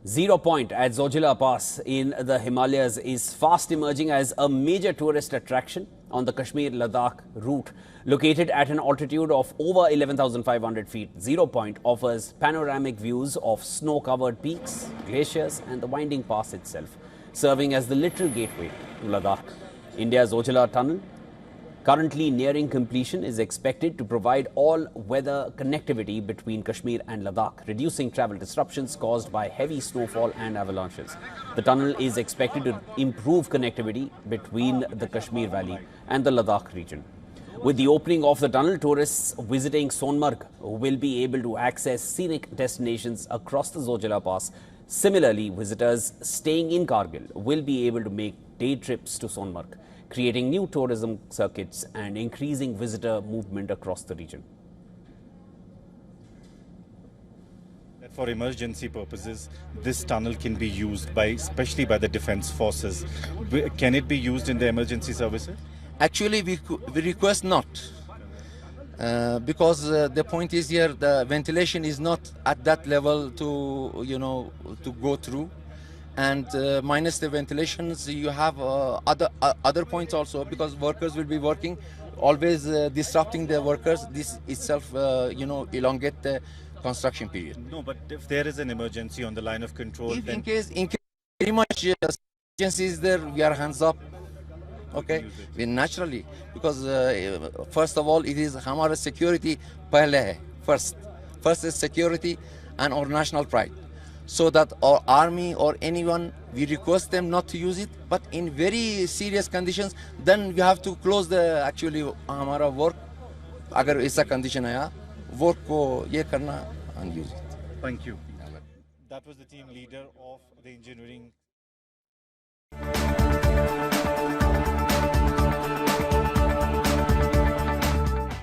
Zero Point at Zojila Pass in the Himalayas is fast emerging as a major tourist attraction on the Kashmir-Ladakh route. Located at an altitude of over 11,500 feet, Zero Point offers panoramic views of snow-covered peaks, glaciers and the winding pass itself, serving as the literal gateway to Ladakh. India's Zojila Tunnel, currently nearing completion, is expected to provide all-weather connectivity between Kashmir and Ladakh, reducing travel disruptions caused by heavy snowfall and avalanches. The tunnel is expected to improve connectivity between the Kashmir Valley and the Ladakh region. With the opening of the tunnel, tourists visiting Sonmarg will be able to access scenic destinations across the Zojila Pass. Similarly, visitors staying in Kargil will be able to make day trips to Sonmarg, creating new tourism circuits and increasing visitor movement across the region. For emergency purposes, this tunnel can be used especially by the defense forces. Can it be used in the emergency services? Actually, we request not, because the point is here the ventilation is not at that level to go through, and minus the ventilations you have other points also, because workers will be working, always disrupting the workers. This itself elongate the construction period. No, but if there is an emergency on the line of control, if then in case very much emergency is there, we are hands up. Okay, we naturally, because first of all, it is हमारा security पहले है. First is security and our national pride, so that our army or anyone, we request them not to use it, but in very serious conditions, then we have to close the actually हमारा work. अगर ऐसा condition आया, work को ये करना and use it. Thank you. That was the team leader of the engineering